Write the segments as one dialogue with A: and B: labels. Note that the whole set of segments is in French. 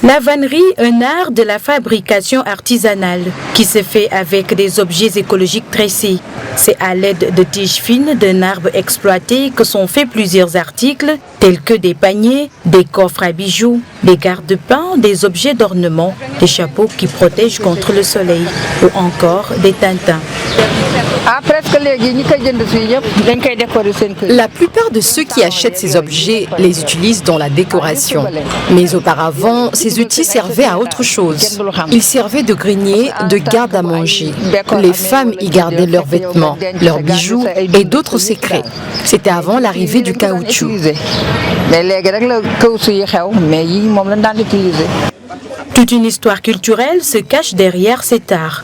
A: La vannerie, un art de la fabrication artisanale qui se fait avec des objets écologiques tressés. C'est à l'aide de tiges fines d'un arbre exploité que sont faits plusieurs articles tels que des paniers, des coffres à bijoux, des garde-pains, des objets d'ornement, des chapeaux qui protègent contre le soleil ou encore des tintins.
B: La plupart de ceux qui achètent ces objets les utilisent dans la décoration. Mais auparavant, ces outils servaient à autre chose. Ils servaient de grenier, de garde à manger. Les femmes y gardaient leurs vêtements, leurs bijoux et d'autres secrets. C'était avant l'arrivée du caoutchouc.
A: Toute une histoire culturelle se cache derrière cet art.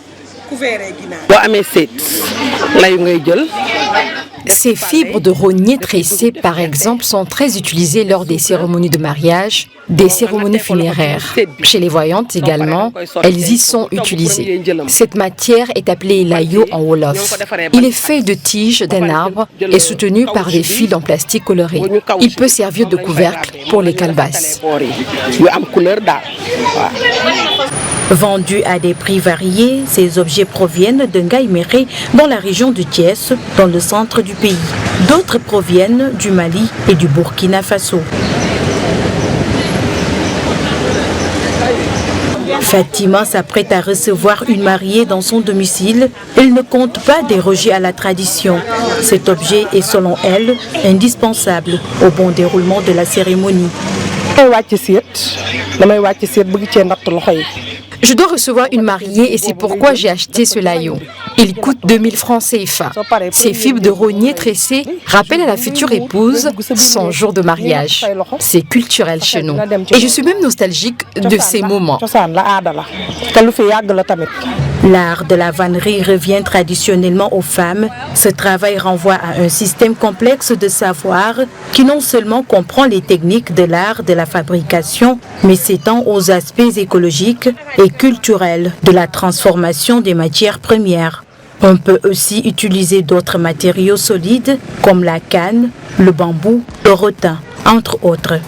B: Ces fibres de rognier tressées, par exemple, sont très utilisées lors des cérémonies de mariage, des cérémonies funéraires. Chez les voyantes également, elles y sont utilisées. Cette matière est appelée layo en wolof. Il est fait de tiges d'un arbre et soutenu par des fils en plastique coloré. Il peut servir de couvercle pour les calebasses.
A: Vendus à des prix variés, ces objets proviennent de Ngaïméré dans la région de Thiès, dans le centre du pays. D'autres proviennent du Mali et du Burkina Faso. Fatima s'apprête à recevoir une mariée dans son domicile. Elle ne compte pas déroger à la tradition. Cet objet est selon elle indispensable au bon déroulement de la cérémonie.
B: Je dois recevoir une mariée et c'est pourquoi j'ai acheté ce layo. Il coûte 2000 francs CFA. Ces fibres de rognier tressées rappellent à la future épouse son jour de mariage. C'est culturel chez nous. Et je suis même nostalgique de ces moments.
A: L'art de la vannerie revient traditionnellement aux femmes. Ce travail renvoie à un système complexe de savoir qui non seulement comprend les techniques de l'art de la fabrication, mais s'étend aux aspects écologiques et culturels de la transformation des matières premières. On peut aussi utiliser d'autres matériaux solides comme la canne, le bambou, le rotin, entre autres.